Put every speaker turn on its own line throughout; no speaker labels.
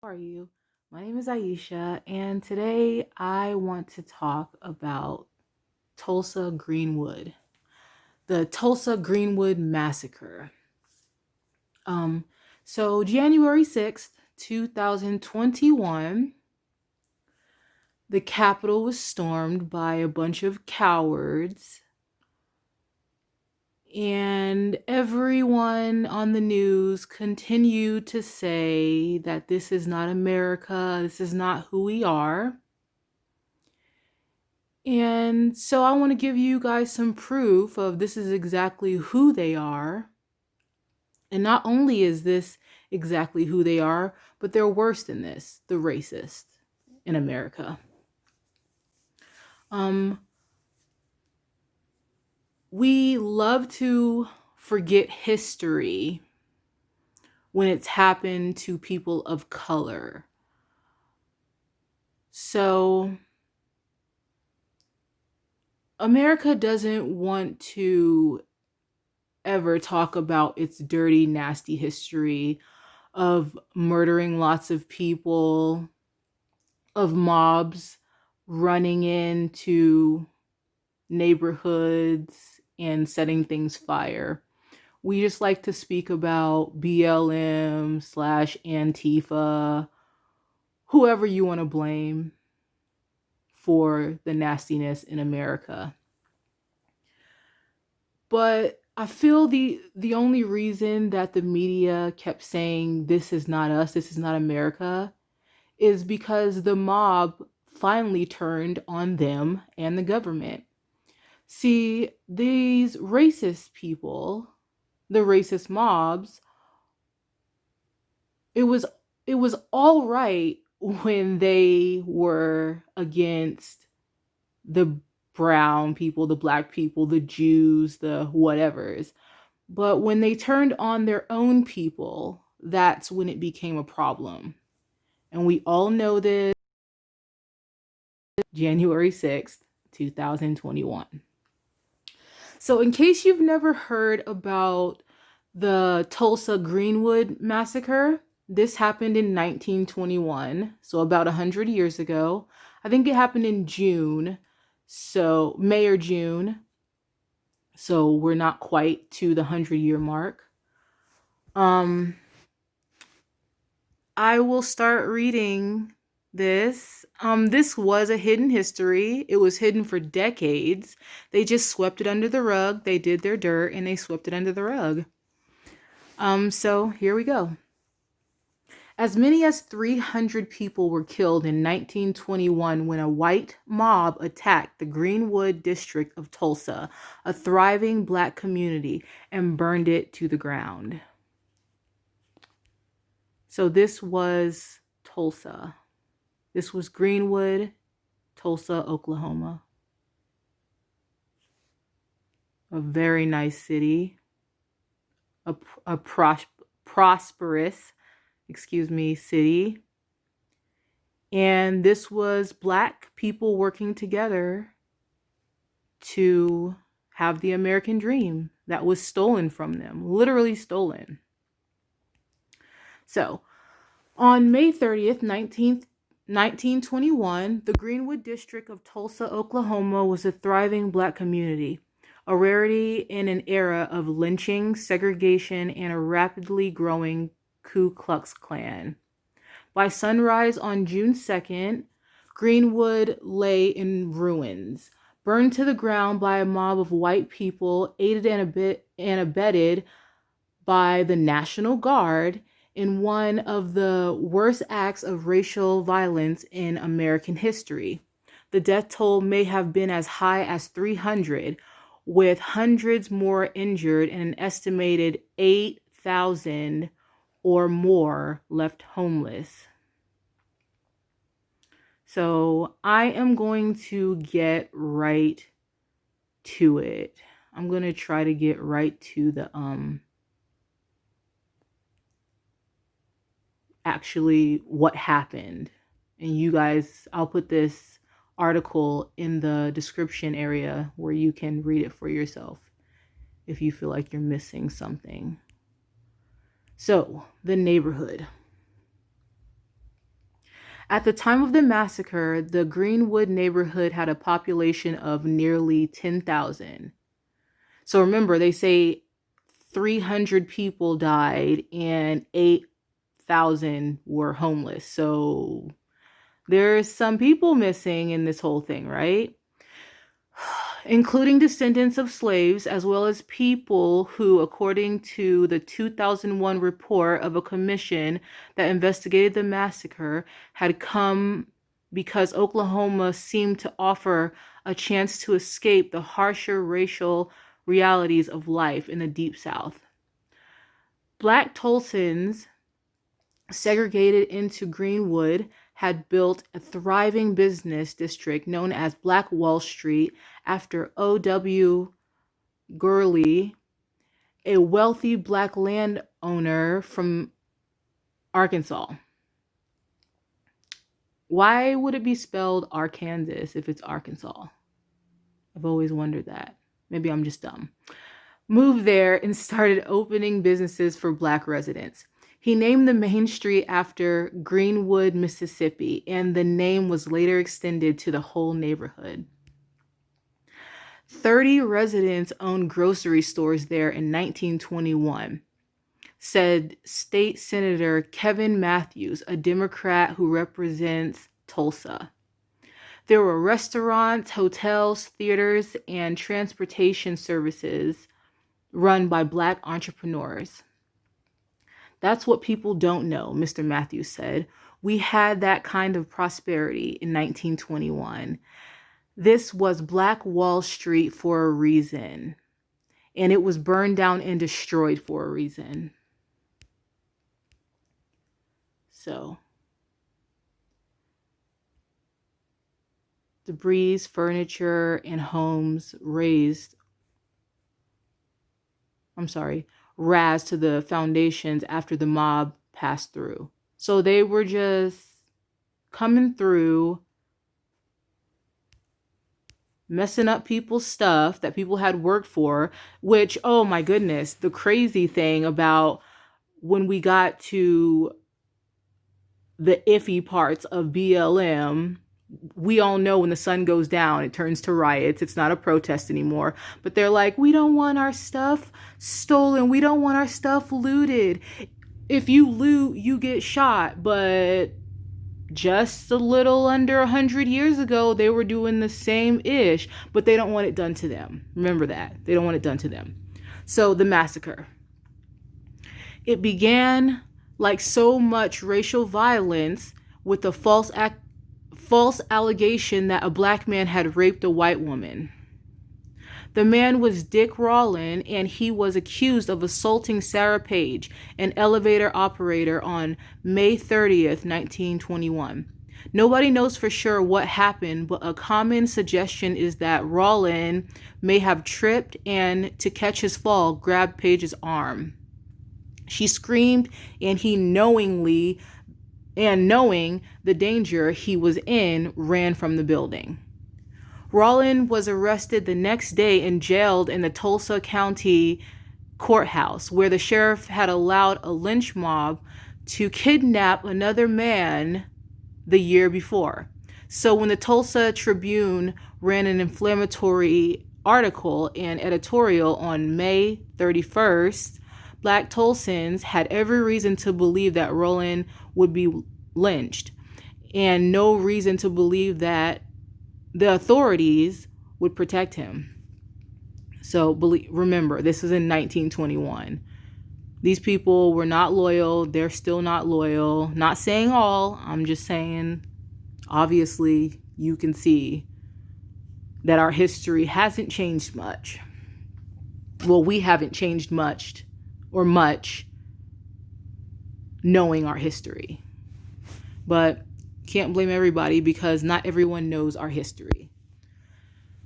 How are you? My name is Aisha, and today I want to talk about Tulsa Greenwood, the Tulsa Greenwood Massacre. Um, January 6th, 2021, the Capitol was stormed by a bunch of cowards, and everyone on the news continued to say that this is not America, this is not who we are. And so I want to give you guys some proof of this is exactly who they are. And not only is this exactly who they are, but they're worse than this, the racist in America. Um, we love to forget history when it's happened to people of color. So America doesn't want to ever talk about its dirty, nasty history of murdering lots of people, of mobs running into neighborhoods and setting things fire. We just like to speak about BLM slash Antifa, whoever you want to blame for the nastiness in America. But I feel the only reason that the media kept saying this is not us, this is not America, is because the mob finally turned on them and the government. See, these racist people, the racist mobs, it was it was all right when they were against the brown people, the black people, the Jews, the whatevers. But when they turned on their own people, that's when it became a problem. And we all know this. January 6th, 2021. So, in case you've never heard about the Tulsa Greenwood Massacre, this happened in 1921, so about 100 years ago. I think it happened in June, so May or June. So, we're not quite to the 100-year mark. I will start reading this. This was a hidden history. It was hidden for decades. They just swept it under the rug. They did their dirt and they swept it under the rug. So here we go. As many as 300 people were killed in 1921 when a white mob attacked the Greenwood district of Tulsa, a thriving black community, and burned it to the ground. So this was Tulsa. This was Greenwood, Tulsa, Oklahoma. A very nice city, a prosperous, city. And this was black people working together to have the American dream that was stolen from them, literally stolen. So, on May 30th, 1921, the Greenwood district of Tulsa, Oklahoma was a thriving black community, a rarity in an era of lynching, segregation, and a rapidly growing Ku Klux Klan. By sunrise on June 2nd, Greenwood lay in ruins, burned to the ground by a mob of white people, aided and abetted by the National Guard in one of the worst acts of racial violence in American history. The death toll may have been as high as 300, with hundreds more injured and an estimated 8,000 or more left homeless. So I am going to get right to it. I'm going to try to get right to the actually what happened. And you guys, I'll put this article in the description area where you can read it for yourself if you feel like you're missing something. So, the neighborhood. At the time of the massacre, the Greenwood neighborhood had a population of nearly 10,000. So remember, they say 300 people died and 8,000 were homeless. So there's some people missing in this whole thing, right? Including descendants of slaves, as well as people who, according to the 2001 report of a commission that investigated the massacre, had come because Oklahoma seemed to offer a chance to escape the harsher racial realities of life in the Deep South. Black Tulsans, segregated into Greenwood, had built a thriving business district known as Black Wall Street after O.W. Gurley, a wealthy black landowner from Arkansas. Why would it be spelled Arkansas if it's Arkansas? I've always wondered that. Maybe I'm just dumb. Moved there and started opening businesses for black residents. He named the main street after Greenwood, Mississippi, and the name was later extended to the whole neighborhood. 30 residents owned grocery stores there in 1921, said State Senator Kevin Matthews, a Democrat who represents Tulsa. There were restaurants, hotels, theaters, and transportation services run by black entrepreneurs. That's what people don't know, Mr. Matthews said. We had that kind of prosperity in 1921. This was Black Wall Street for a reason, and it was burned down and destroyed for a reason. So, debris, furniture, and homes razed to the foundations after the mob passed through. So they were just coming through, messing up people's stuff that people had worked for, which, oh my goodness, the crazy thing about when we got to the iffy parts of BLM, we all know when the sun goes down, it turns to riots. It's not a protest anymore. But they're like, we don't want our stuff stolen. We don't want our stuff looted. If you loot, you get shot. But just a little under 100 years ago, they were doing the same ish, but they don't want it done to them. Remember that. They don't want it done to them. So the massacre. It began like so much racial violence with a false allegation that a black man had raped a white woman. The man was Dick Rawlin, and he was accused of assaulting Sarah Page, an elevator operator, on May 30th, 1921. Nobody knows for sure what happened, but a common suggestion is that Rawlin may have tripped and, to catch his fall, grabbed Page's arm. She screamed, and he knowing the danger he was in, ran from the building. Rawlin was arrested the next day and jailed in the Tulsa County Courthouse, where the sheriff had allowed a lynch mob to kidnap another man the year before. So when the Tulsa Tribune ran an inflammatory article and editorial on May 31st, Black Tulsans had every reason to believe that Rawlin would be lynched, and no reason to believe that the authorities would protect him. So remember, this was in 1921. These people were not loyal. They're still not loyal. Not saying all. I'm just saying, obviously, you can see that our history hasn't changed much. Well, we haven't changed much knowing our history. But can't blame everybody because not everyone knows our history.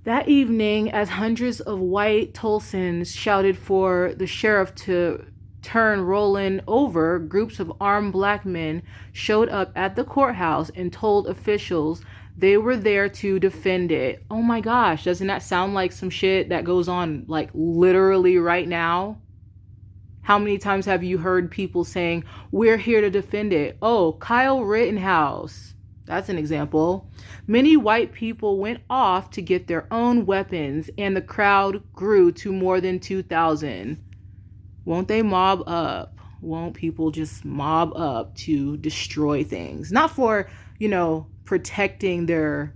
That evening, as hundreds of white Tulsans shouted for the sheriff to turn Rawlin over, groups of armed black men showed up at the courthouse and told officials they were there to defend it. Oh my gosh, doesn't that sound like some shit that goes on like literally right now? How many times have you heard people saying, we're here to defend it? Oh, Kyle Rittenhouse. That's an example. Many white people went off to get their own weapons, and the crowd grew to more than 2,000. Won't they mob up? Won't people just mob up to destroy things? Not for, protecting their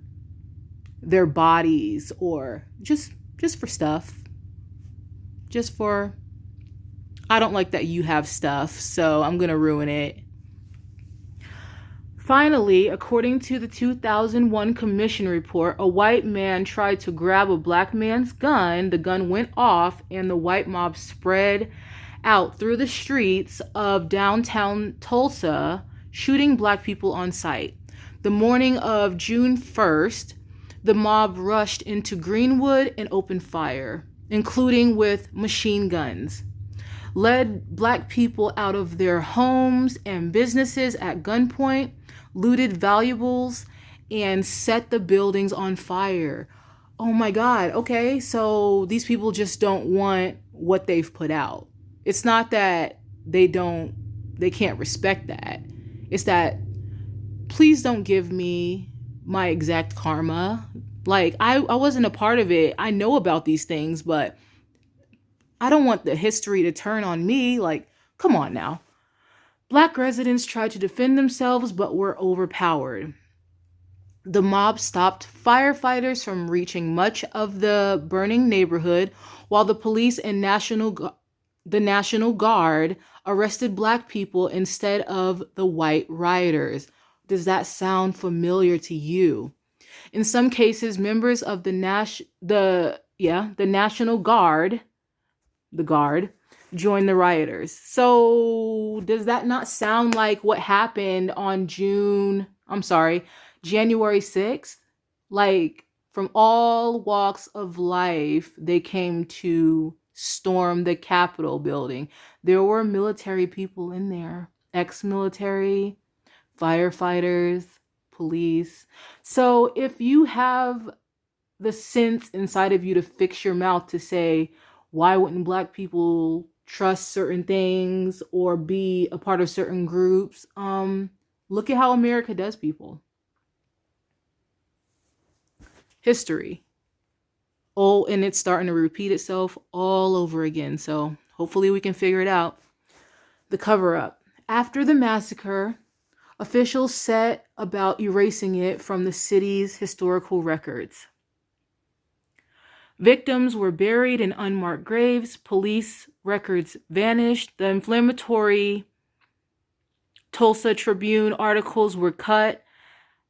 bodies, or just for stuff. Just for, I don't like that you have stuff, so I'm going to ruin it. Finally, according to the 2001 Commission report, a white man tried to grab a black man's gun. The gun went off, and the white mob spread out through the streets of downtown Tulsa, shooting black people on sight. The morning of June 1st, the mob rushed into Greenwood and opened fire, including with machine guns, led black people out of their homes and businesses at gunpoint, looted valuables, and set the buildings on fire. Oh my God. Okay, so these people just don't want what they've put out. It's not that they can't respect that. It's that, please don't give me my exact karma. Like, I wasn't a part of it. I know about these things, but I don't want the history to turn on me. Like, come on now. Black residents tried to defend themselves but were overpowered. The mob stopped firefighters from reaching much of the burning neighborhood, while the police and the National Guard arrested black people instead of the white rioters. Does that sound familiar to you? In some cases, members of the National Guard, joined the rioters. So does that not sound like what happened on January 6th? Like, from all walks of life, they came to storm the Capitol building. There were military people in there, ex-military, firefighters, police. So if you have the sense inside of you to fix your mouth to say, why wouldn't black people trust certain things or be a part of certain groups? Look at how America does people. History. Oh, and it's starting to repeat itself all over again. So hopefully we can figure it out. The cover-up. After the massacre, officials set about erasing it from the city's historical records. Victims were buried in unmarked graves. Police records vanished. The inflammatory Tulsa Tribune articles were cut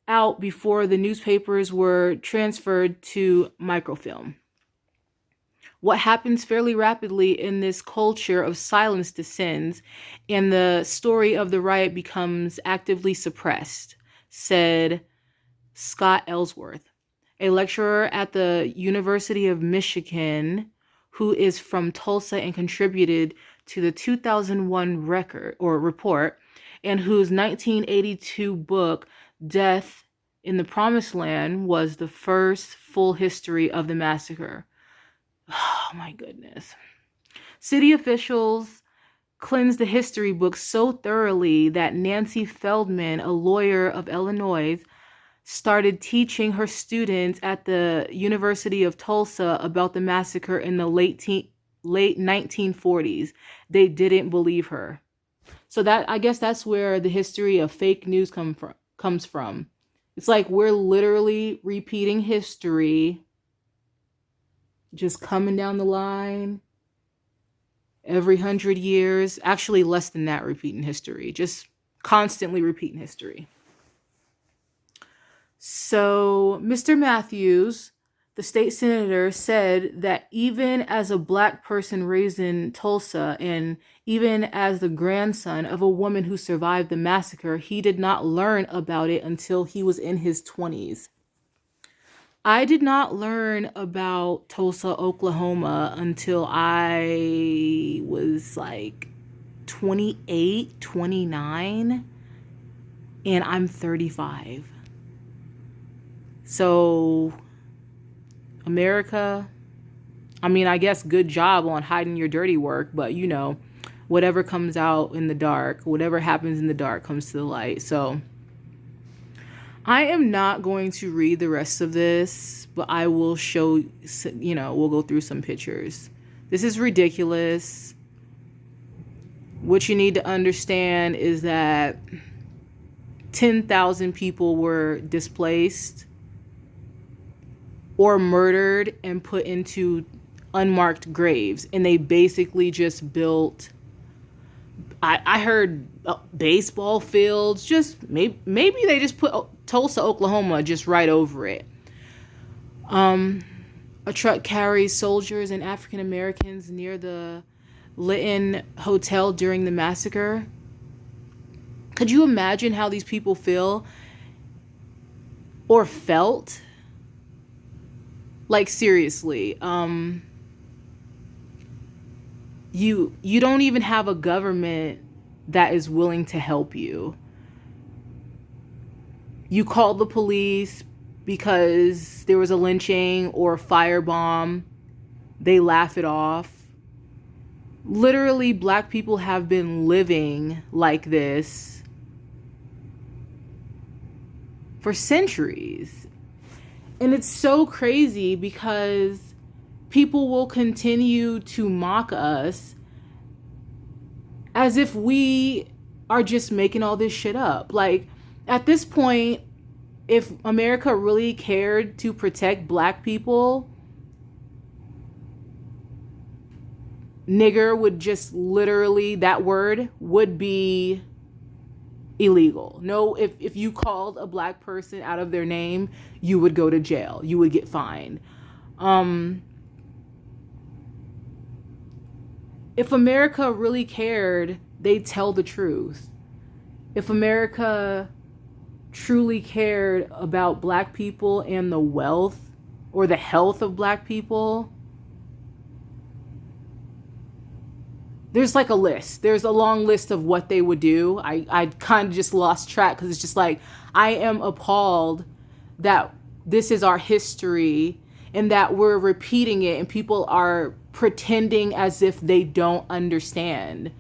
out before the newspapers were transferred to microfilm. What happens fairly rapidly in this culture of silence descends, and the story of the riot becomes actively suppressed, said Scott Ellsworth, a lecturer at the University of Michigan who is from Tulsa and contributed to the 2001 report, and whose 1982 book, Death in the Promised Land, was the first full history of the massacre. Oh my goodness. City officials cleansed the history book so thoroughly that Nancy Feldman, a lawyer of Illinois, started teaching her students at the University of Tulsa about the massacre in the late 1940s. They didn't believe her. So I guess that's where the history of fake news comes from. It's like we're literally repeating history, just coming down the line every 100 years. Actually, less than that, repeating history. Just constantly repeating history. So Mr. Matthews, the state senator, said that even as a black person raised in Tulsa, and even as the grandson of a woman who survived the massacre, he did not learn about it until he was in his 20s. I did not learn about Tulsa, Oklahoma until I was like 28, 29, and I'm 35. So, America, I mean, I guess good job on hiding your dirty work, but whatever comes out in the dark, whatever happens in the dark comes to the light. So, I am not going to read the rest of this, but I will show, we'll go through some pictures. This is ridiculous. What you need to understand is that 10,000 people were displaced or murdered and put into unmarked graves. And they basically just built, I heard baseball fields, just maybe they just put Tulsa, Oklahoma just right over it. A truck carries soldiers and African Americans near the Lytton Hotel during the massacre. Could you imagine how these people feel or felt? Like, seriously, you don't even have a government that is willing to help you. You call the police because there was a lynching or a firebomb. They laugh it off. Literally, Black people have been living like this for centuries. And it's so crazy because people will continue to mock us as if we are just making all this shit up. Like, at this point, if America really cared to protect Black people, nigger would just literally, that word would be illegal. No, if you called a Black person out of their name, you would go to jail. You would get fined. If America really cared, they'd tell the truth. If America truly cared about Black people and the wealth or the health of Black people, there's like a list. There's a long list of what they would do. I kind of just lost track because it's just like, I am appalled that this is our history and that we're repeating it and people are pretending as if they don't understand.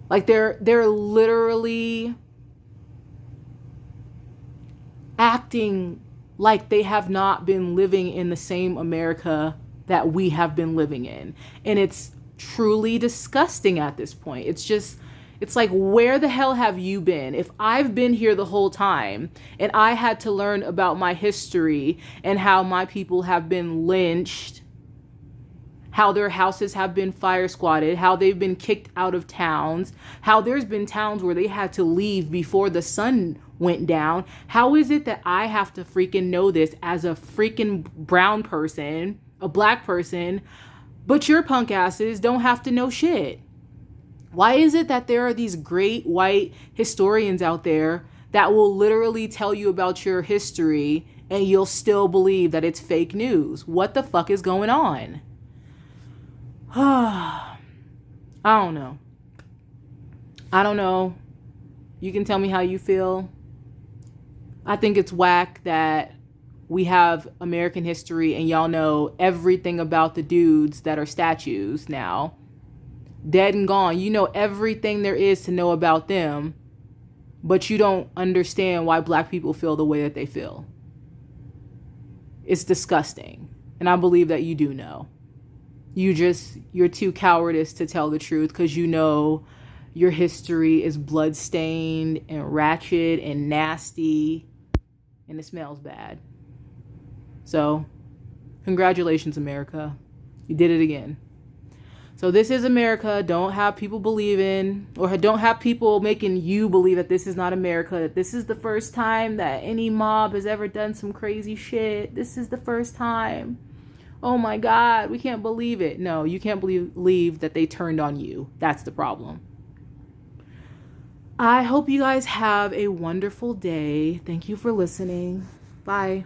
Like, they're literally acting like they have not been living in the same America that we have been living in. And it's truly disgusting at this point. It's like, where the hell have you been? If I've been here the whole time and I had to learn about my history and how my people have been lynched, how their houses have been fire squatted, how they've been kicked out of towns, how there's been towns where they had to leave before the sun went down. How is it that I have to freaking know this as a freaking brown person, a Black person, but your punk asses don't have to know shit? Why is it that there are these great white historians out there that will literally tell you about your history and you'll still believe that it's fake news? What the fuck is going on? I don't know. You can tell me how you feel. I think it's whack that we have American history and y'all know everything about the dudes that are statues now. Dead and gone. You know everything there is to know about them, but you don't understand why Black people feel the way that they feel. It's disgusting. And I believe that you do know. You're too cowardice to tell the truth because you know your history is bloodstained and ratchet and nasty and it smells bad. So, congratulations, America. You did it again. So this is America. Don't have people believing, or don't have people making you believe that this is not America, that this is the first time that any mob has ever done some crazy shit. This is the first time. Oh my God, we can't believe it. No, you can't believe that they turned on you. That's the problem. I hope you guys have a wonderful day. Thank you for listening. Bye.